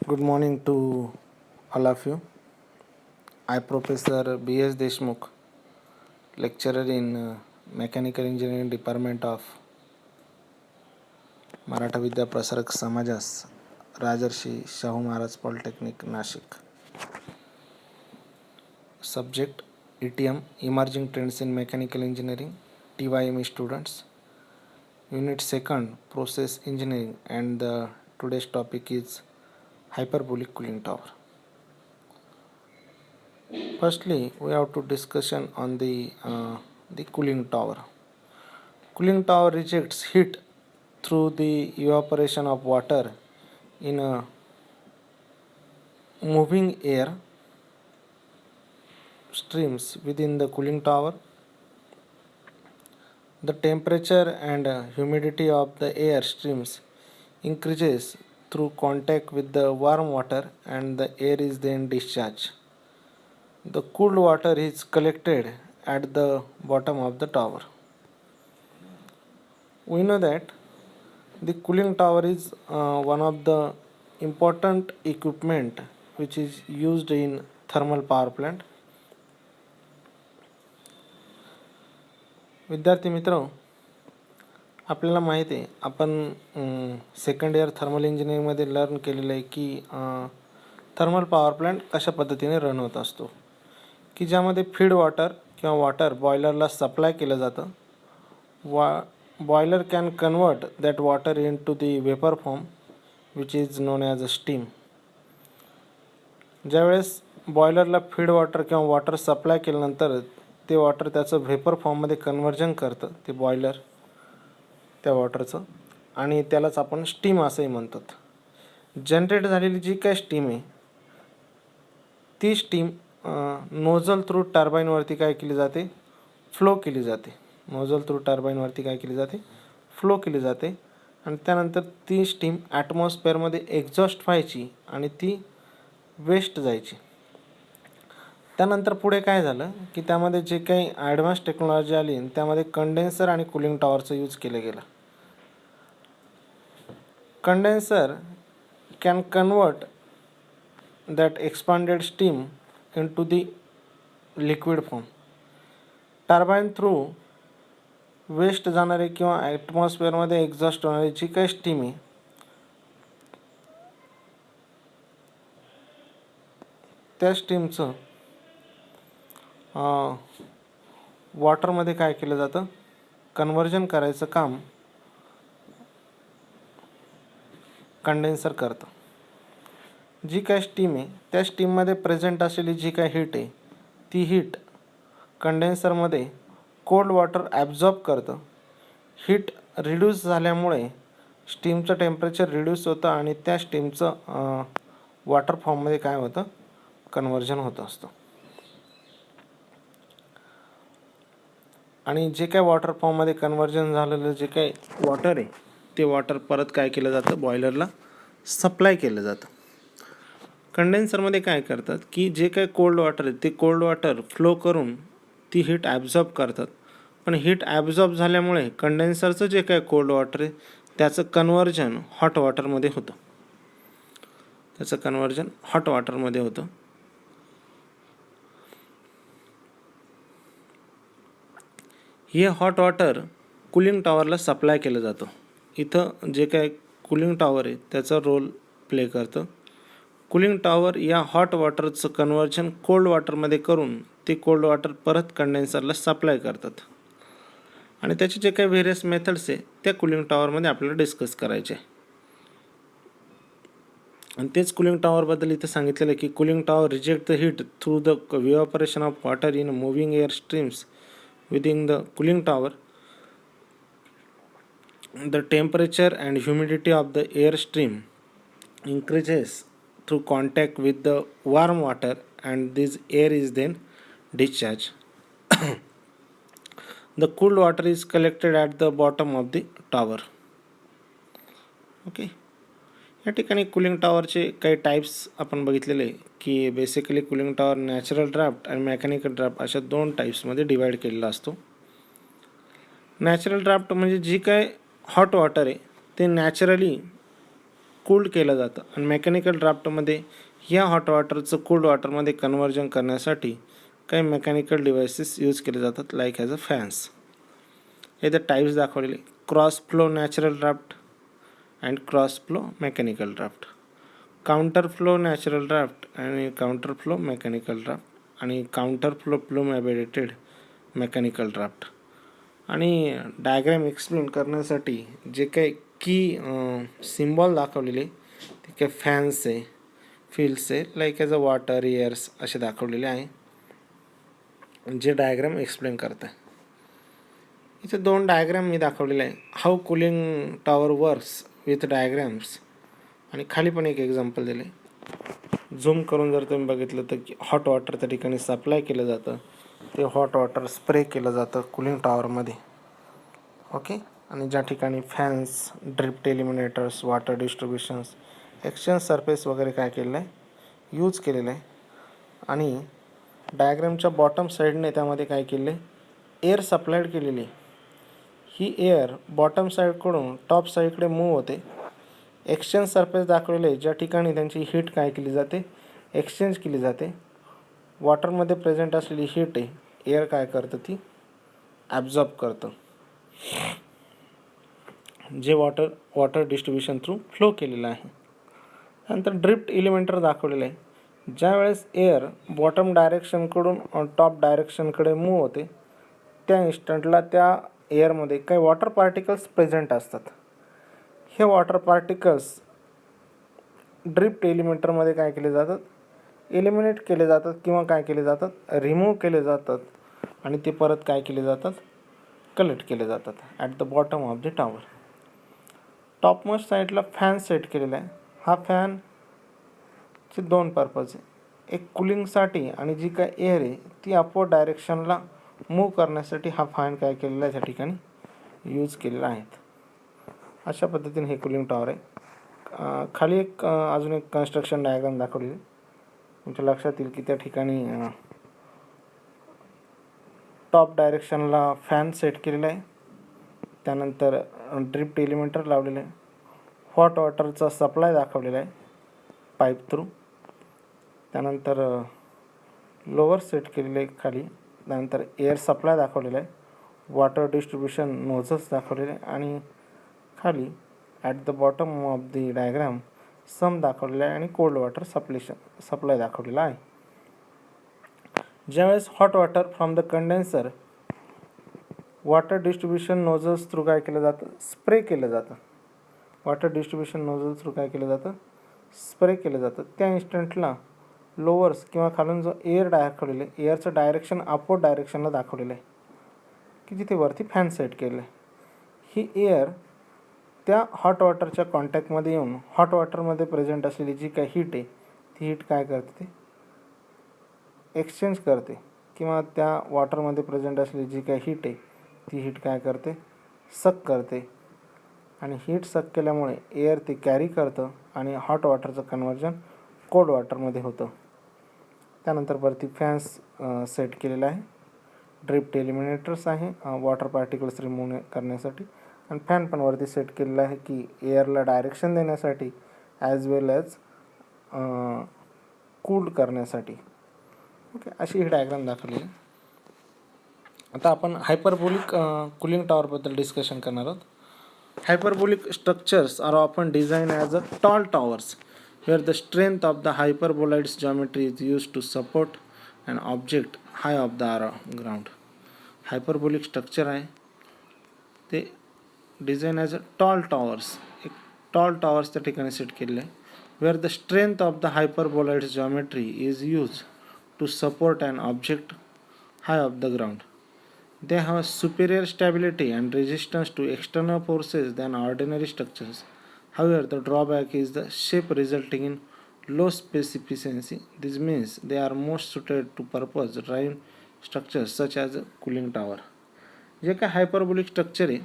Good morning to all of you. I Professor B.S. Deshmukh, lecturer in Mechanical Engineering Department of Maratha Vidya Prasarak Samajas, Rajarshi Shahu Maharaj Polytechnic, Nashik. Subject ETM Emerging Trends in Mechanical Engineering, TYME students. Unit 2nd Process Engineering, and today's topic is hyperbolic cooling tower. Firstly, we have to discussion on the cooling tower. Cooling tower rejects heat through the evaporation of water in a moving air streams within the cooling tower. The temperature and humidity of the air streams increases through contact with the warm water, and the air is then discharged. The cooled water is collected at the bottom of the tower. We know that the cooling tower is one of the important equipment which is used in thermal power plant. विद्यार्थी मित्र, आपल्याला माहिती आहे आपण second year thermal इंजिनिअरिंगमध्ये learn केलेलं आहे की थर्मल पॉवर प्लांट कशा पद्धतीने रन होत असतो, की ज्यामध्ये फीड वॉटर किंवा वॉटर बॉयलरला सप्लाय केलं जातं. Boiler can convert that water into the vapor form which is known as a steam. ज्यावेळेस बॉयलरला फीड वॉटर किंवा वॉटर सप्लाय केल्यानंतर ते वॉटर त्याचं व्हेपर फॉर्ममध्ये कन्व्हर्जन करतं ते बॉयलर त्या वॉटरचं, आणि त्यालाच आपण स्टीम असंही म्हणतात. जनरेट झालेली जी काय स्टीम आहे ती स्टीम नोझल थ्रू टर्बाईनवरती काय केली जाते, फ्लो केली जाते. नोझल थ्रू टर्बाईनवरती काय केली जाते, फ्लो केली जाते, आणि त्यानंतर ती स्टीम ॲटमॉस्फिअरमध्ये एक्झॉस्ट व्हायची आणि ती वेस्ट जायची. त्यानंतर पुढे काय झालं की त्यामध्ये जे काही ॲडव्हान्स टेक्नॉलॉजी आली त्यामध्ये कंडेन्सर आणि कूलिंग टॉवरचं यूज केलं गेलं. Condenser can convert that expanded steam into the liquid form. Turbine through waste जाणारे किंवा ॲटमॉस्फिअरमध्ये एक्झॉस्ट होणारी जी काही स्टीम आहे त्या स्टीमचं वॉटरमध्ये काय केलं जातं, कन्व्हर्जन करायचं काम कंडेन्सर करतं. जी काय स्टीम आहे त्या स्टीममध्ये प्रेझेंट असलेली जी काय हीट आहे ती हीट कंडेन्सरमध्ये कोल्ड वॉटर ॲब्झॉर्ब करतं. हीट रिड्यूस झाल्यामुळे स्टीमचं टेम्परेचर रिड्यूस होतं आणि त्या स्टीमचं वॉटर फॉर्ममध्ये काय होतं, कन्व्हर्जन होत असतं. आणि जे काय वॉटर फॉर्ममध्ये कन्व्हर्जन झालेलं जे काही वॉटर आहे ते वॉटर परत काय केलं जातं, बॉयलरला सप्लाय केलं जातं. कंडेन्सरमध्ये काय करतात की जे काही कोल्ड वॉटर आहे ते कोल्ड वॉटर फ्लो करून ती हीट ॲब्झॉर्ब करतात, पण हीट ॲब्झॉर्ब झाल्यामुळे कंडेन्सरचं जे काही कोल्ड वॉटर आहे त्याचं कन्व्हर्जन हॉट वॉटरमध्ये होतं. हे हॉट वॉटर कूलिंग टॉवरला सप्लाय केलं जातं. इथं जे काय कूलिंग टॉवर आहे त्याचा रोल प्ले करतं. कूलिंग टॉवर या हॉट वॉटरचं कन्व्हर्जन कोल्ड वॉटरमध्ये करून ते कोल्ड वॉटर परत कंडेन्सरला सप्लाय करतात. आणि त्याचे जे काही व्हेरियस मेथड्स आहे त्या कूलिंग टॉवरमध्ये आपल्याला डिस्कस करायचे आहे. आणि तेच कूलिंग टॉवरबद्दल इथं सांगितलेलं आहे की cooling tower reject the heat through the evaporation of water in moving air streams within the cooling tower. The temperature and humidity of the air stream increases through contact with the warm water, and this air is then discharged. The cooled water is collected at the bottom of the tower. Okay, या ठिकाणी cooling टॉवरचे काही types आपण बघितलेले की basically cooling tower natural draft आणि mechanical draft अशा 2 टाईप्समध्ये divide केलेला असतो. नॅचरल ड्राफ्ट म्हणजे जी काय हॉट वॉटर आहे ते नॅचरली कूल्ड केलं जातं. आणि मेकॅनिकल ड्राफ्टमध्ये या हॉट वॉटरचं कोल्ड वॉटरमध्ये कन्व्हर्जन करण्यासाठी काही मेकॅनिकल डिव्हाइसेस यूज केले जातात, लाईक ॲज अ फॅन्स. इथे टाईप्स दाखवलेले, cross flow natural draft and cross flow mechanical draft, counter flow natural draft आणि काउंटर फ्लो मेकॅनिकल ड्राफ्ट आणि counter flow plume abated mechanical draft. आणि diagram explain करण्यासाठी जे काही की सिम्बॉल दाखवलेले ते काही फॅन्स आहे, फिल्ड्स आहे, लाईक ॲज अ वॉटर, एअर्स असे दाखवलेले आहे, जे डायग्रॅम एक्सप्लेन करत आहे. इथे 2 डायग्रॅम मी दाखवलेले आहे, how cooling tower works with diagrams, आणि खाली पण एक एक्झाम्पल दिले. झूम करून जर तुम्ही बघितलं तर की हॉट वॉटर त्या ठिकाणी सप्लाय केलं जातं, ते हॉट वॉटर स्प्रे केलं जातं कूलिंग टॉवरमध्ये. ओके. आणि ज्या ठिकाणी fans, drift eliminators, water distributions, exchange surface वगैरे काय केलेलं आहे, यूज केलेलं आहे. आणि डायग्रॅमच्या बॉटम साईडने त्यामध्ये काय केले, एअर सप्लायड केलेली. ही एअर बॉटम साईडकडून टॉप साईडकडे मूव्ह होते. एक्सचेंज सरफेस दाखवलेले ज्या ठिकाणी त्यांची हीट काय केली जाते, एक्सचेंज केली जाते. वॉटरमध्ये प्रेझेंट असलेली हीट आहे, एअर काय करतं, ती ॲब्झॉर्ब करतं, जे वॉटर डिस्ट्रीब्युशन थ्रू फ्लो केलेलं आहे. त्यानंतर ड्रिफ्ट एलिमेंटर दाखवलेलं आहे, ज्यावेळेस एअर बॉटम डायरेक्शनकडून टॉप डायरेक्शनकडे मूव्ह होते, त्या इन्स्टंटला त्या एअरमध्ये काही वॉटर पार्टिकल्स प्रेझेंट असतात. हे वॉटर पार्टिकल्स ड्रिफ्ट एलिमेंटरमध्ये काय केले जातात, एलिमिनेट केले जातात किंवा काय केले जातात, रिमूव्ह केले जातात, आणि ते परत काय केले जातात, कलेक्ट केले जातात at the bottom of the tower. Topmost साईडला फॅन सेट केलेला आहे. हा फॅनचे 2 पर्पज आहे, एक कुलिंगसाठी आणि जी काय एअर आहे ती अपवर्ड डायरेक्शनला मूव्ह करण्यासाठी हा फॅन काय केलेला आहे त्या ठिकाणी यूज केलेला आहे. अशा पद्धतीने हे कूलिंग टॉवर आहे. खाली एक अजून एक कन्स्ट्रक्शन डायग्राम दाखवली, तुमच्या लक्षात येईल की त्या ठिकाणी टॉप डायरेक्शनला फॅन सेट केलेला आहे. त्यानंतर ड्रिफ्ट एलिमेंटर लावलेलं आहे. हॉट वॉटरचा सप्लाय दाखवलेला आहे पाईप थ्रू. त्यानंतर लोअर सेट केलेले आहे खाली. त्यानंतर एअर सप्लाय दाखवलेला आहे. वॉटर डिस्ट्रीब्युशन नोझल्स दाखवलेले आहे. आणि खाली at the bottom of the diagram sump दाखवलेला आहे आणि कोल्ड वॉटर सप्लाय दाखवलेला आहे. ज्यावेळेस hot water from the condenser water distribution nozzles through काय केलं जातं, स्प्रे केलं जातं. वॉटर डिस्ट्रीब्युशन नोझल थ्रू काय केलं जातं, स्प्रे केलं जातं. त्या इन्स्टंटला लोअर्स किंवा खालून जो एअर दाखवलेलं आहे, एअरचं डायरेक्शन अपवर्ड डायरेक्शनला दाखवलेलं आहे, की जिथे वरती फॅन सेट केलं आहे. ही एअर त्या हॉट वॉटरच्या कॉन्टॅक्टमध्ये येऊन हॉट वॉटरमध्ये प्रेझेंट असलेली जी काही हीट आहे, ती हीट काय करते, ते एक्सचेंज करते, किंवा त्या वॉटरमध्ये प्रेझेंट असलेली जी काही हीट आहे ती हीट काय करते, सक करते. आणि हीट सक केल्यामुळे एअर ते कॅरी करतं आणि हॉट वॉटरचं कन्व्हर्जन कोल्ड वॉटरमध्ये होतं. त्यानंतर वरती फॅन्स सेट केलेला आहे. ड्रिफ्ट एलिमिनेटर्स आहे वॉटर पार्टिकल्स रिमूव्ह करण्यासाठी. आणि फॅन पण वरती सेट केलेला आहे की एअरला डायरेक्शन देण्यासाठी ॲज वेल ॲज कूल करण्यासाठी. ओके, अशी ही डायग्राम दाखवली आहे. आता आपण हायपरबोलिक कूलिंग टॉवरबद्दल डिस्कशन करणार आहोत. Hyperbolic structures are often designed as a tall towers, where the strength of the hyperboloid's geometry is used to support an object high off the ground. Hyperbolic structure आहे ते design as a tall towers, एक tall towers त्या ठिकाणी set केलेलं आहे, where the strength of the hyperboloids geometry is use to support an object high of the ground. They have superior stability and resistance to external forces than ordinary structures. However, the drawback is the shape resulting in low specificity. This means they are most suited to purpose-driven structures such as a cooling tower. जे काय hyperbolic structure आहे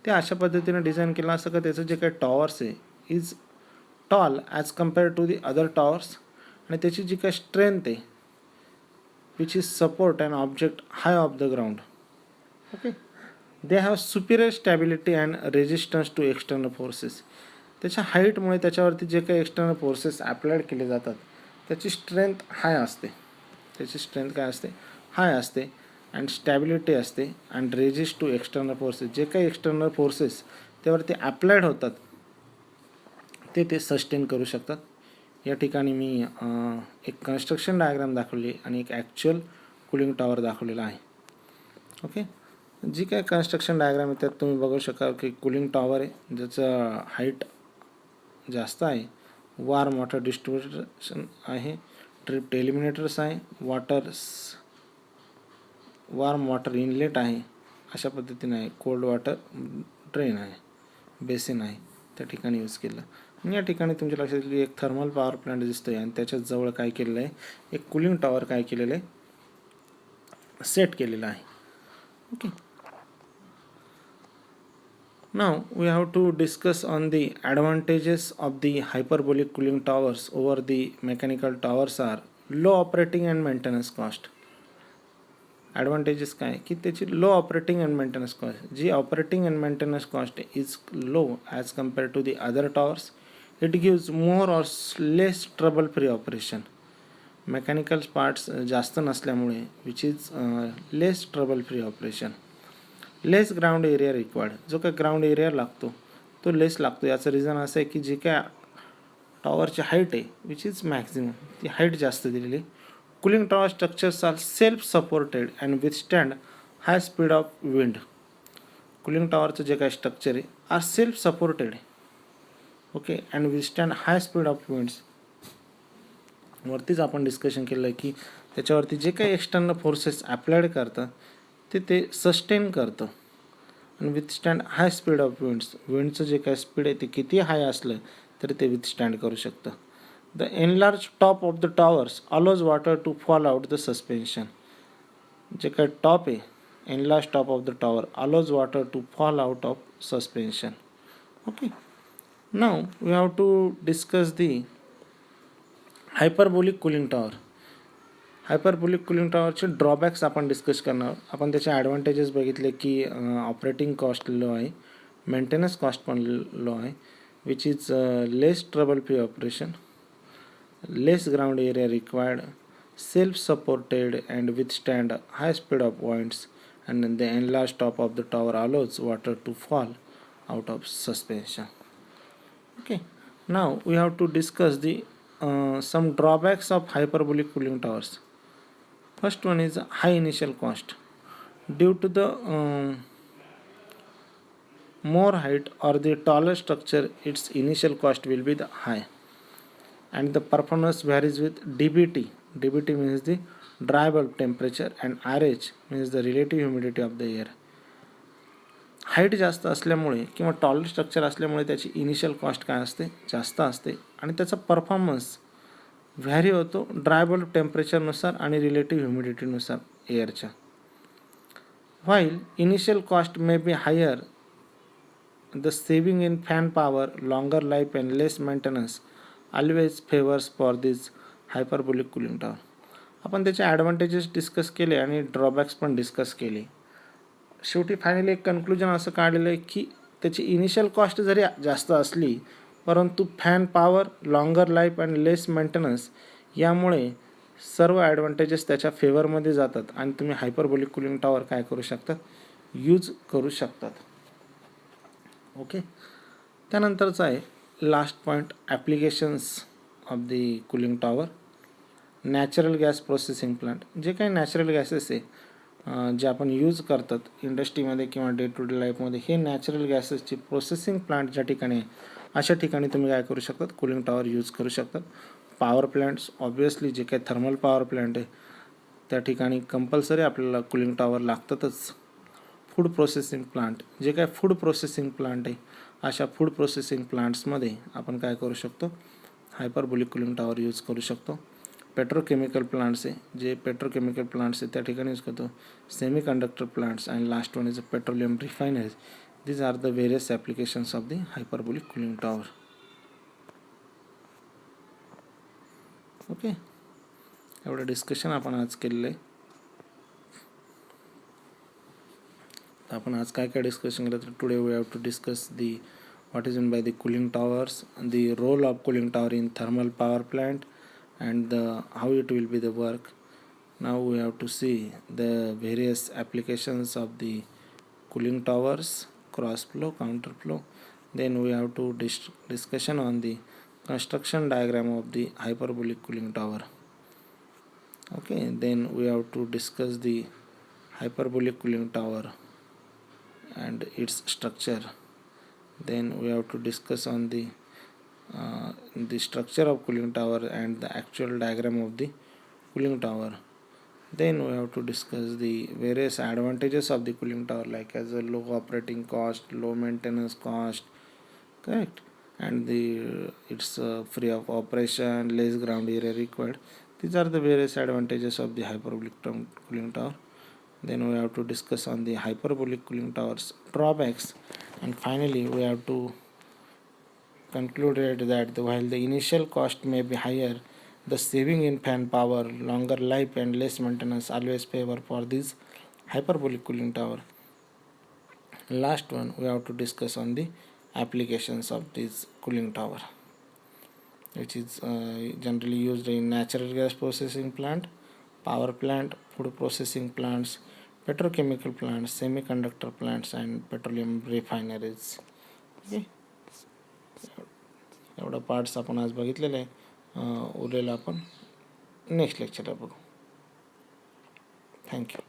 ते अशा पद्धतीने design केलं असं का त्याचं जे काही टॉवर्स आहे is tall as compared to the other towers, आणि त्याची जी काही स्ट्रेंथ आहे which is support and object high of the ground. Okay, they have superior stability and resistance to external forces. त्याच्या हाईटमुळे त्याच्यावरती जे काही एक्सटर्नल फोर्सेस अप्लाइड केले जातात त्याची स्ट्रेंथ हाय असते. त्याची स्ट्रेंथ काय असते? हाय असते. अँड स्टॅबिलिटी असते. And resist to external forces. जे काही एक्सटर्नल फोर्सेस त्यावरती अप्लाइड होतात ते सस्टेन करू शकतात. या ठिकाणी मी एक कन्स्ट्रक्शन डायग्राम दाखवली आणि एक ॲक्च्युअल कूलिंग टॉवर दाखवलेला आहे. ओके, जी काय कन्स्ट्रक्शन डायग्राम आहे त्यात तुम्ही बघू शकाल की कूलिंग टॉवर आहे ज्याचं हाईट जास्त आहे, वार्म वॉटर डिस्ट्रीब्युशन आहे, ट्रिप एलिमिनेटर्स आहे, वार्म वॉटर इनलेट आहे, अशा पद्धतीने आहे, कोल्ड वॉटर ड्रेन आहे, बेसिन आहे, त्या ठिकाणी यूज केलं. आणि या ठिकाणी तुमच्या लक्षात येईल एक थर्मल पॉवर प्लांट दिसतोय आणि त्याच्याच जवळ काय केलेलं आहे, एक कूलिंग टॉवर काय केलेलं आहे, सेट केलेला आहे. Okay, now we have to discuss on the advantages of the hyperbolic cooling towers over the mechanical towers are low operating and maintenance cost. Advantages काय की त्याची low operating and maintenance cost. जी operating and maintenance cost is low as compared to the other towers. It gives more or less trouble free operation. Mechanical parts जास्त नसल्यामुळे which is less trouble free operation. Less ground area required. जो काय ground area लागतो तो लेस लागतो. याचं reason असं आहे की जी काय टॉवरची हाईट आहे विच इज मॅक्झिमम, ती हाईट जास्त दिलेली. Cooling tower structures are self supported and withstand high speed of wind. Cooling टॉवरचं जे काही स्ट्रक्चर आहे are self supported, okay, and withstand high speed of winds. वरतीच आपण डिस्कशन केलं आहे की त्याच्यावरती जे काही एक्सटर्नल फोर्सेस अप्लाइड करतात ते सस्टेन करतं. आणि withstand high speed of winds. विंडचं जे काही स्पीड आहे ते किती हाय असलं तरी ते विथस्टँड करू शकतं. The enlarge top of the towers allows water to fall out the suspension. जे काही टॉप आहे, enlarge top of the tower allows water to fall out of suspension. Okay, now we have to discuss the hyperbolic cooling tower. Hyperbolic cooling टॉवरचे drawbacks आपण discuss करणार आहोत. आपण त्याचे advantages बघितले की ऑपरेटिंग कॉस्ट लो आहे, मेंटेनन्स कॉस्ट पण लो आहे, which is less trouble free operation, less ground area required, self supported and withstand high speed of winds, and the enlarged top of the tower allows water to fall out of suspension. Okay, now we have to discuss the some drawbacks of hyperbolic cooling towers. First one is high initial cost. Due to the more height or the taller structure, its initial cost will be the high, and the performance varies with DBT. DBT means the dry bulb temperature and RH means the relative humidity of the air. Height जास्त असल्यामुळे किंवा taller structure असल्यामुळे त्याची initial cost काय असते, जास्त असते, आणि त्याचा परफॉर्मन्स व्हॅरी होतो ड्राय बल्ब टेम्परेचरनुसार आणि रिलेटिव्ह ह्युमिडिटीनुसार एअरच्या. While initial cost may be higher, the saving in fan power, longer life and less maintenance always favours for this hyperbolic cooling tower. आपण त्याचे ॲडव्हान्टेजेस डिस्कस केले आणि ड्रॉबॅक्स पण डिस्कस केले. शेवटी फायनली एक कन्क्लुजन असं काढलेलं आहे की त्याची इनिशियल कॉस्ट जरी जास्त असली परंतु fan power, longer life and less maintenance यामुळे सर्व ॲडव्हान्टेजेस त्याच्या फेवरमध्ये जातात आणि तुम्ही हायपरबोलिक कूलिंग टॉवर काय करू शकतात, यूज करू शकतात. ओके, त्यानंतरचं आहे last point, applications of the cooling tower. Natural gas processing plant. जे काही नॅचरल गॅसेस आहे जे आपण यूज करतात इंडस्ट्रीमध्ये किंवा डे टू डे लाईफमध्ये, हे नॅचरल गॅसेसची प्रोसेसिंग प्लांट ज्या ठिकाणी आहे अशा ठिकाणी तुम्ही काय करू शकतात, कूलिंग टॉवर यूज करू शकतात. पॉवर प्लांट्स, ऑब्वियसली जे काही थर्मल पॉवर प्लांट आहे त्या ठिकाणी कंपल्सरी आपल्याला कूलिंग टॉवर लागतातच. फूड प्रोसेसिंग प्लांट, जे काय फूड प्रोसेसिंग प्लांट आहे अशा फूड प्रोसेसिंग प्लांट्समध्ये आपण काय करू शकतो, हायपरबोलिक कूलिंग टॉवर यूज करू शकतो. पेट्रोकेमिकल प्लांट्स आहे, जे पेट्रोकेमिकल प्लांट्स आहे त्या ठिकाणी यूज करतो. Semi conductor plants and last one is a petroleum refineries. These are the various applications of the hyperbolic cooling tower. Okay, एवढं डिस्कशन आपण आज केलेलं आहे. आपण आज काय काय डिस्कशन केलं तर today we have to discuss the what is meant by the cooling towers, the role of cooling tower in thermal power plant, and how it will be the work. Now we have to see the various applications of the cooling towers, cross flow, counter flow. Then we have to discussion on the construction diagram of the hyperbolic cooling tower. Okay, then we have to discuss the hyperbolic cooling tower and its structure. Then we have to discuss on the structure of cooling tower and the actual diagram of the cooling tower. Then we have to discuss the various advantages of the cooling tower, like as a low operating cost, low maintenance cost, correct, and the it's free of operation, less ground area required. These are the various advantages of the hyperbolic cooling tower. Then we have to discuss on the hyperbolic cooling tower's drawbacks, and finally we have to concluded that while the initial cost may be higher, the saving in fan power, longer life and less maintenance always favor for this hyperbolic cooling tower. Last one, we have to discuss on the applications of this cooling tower, which is generally used in natural gas processing plant, power plant, food processing plants, petrochemical plants, semiconductor plants, and petroleum refineries. Okay. एवढा parts आपण आज बघितलेला आहे. उरलेला आपण next लेक्चरला बघू. Thank you.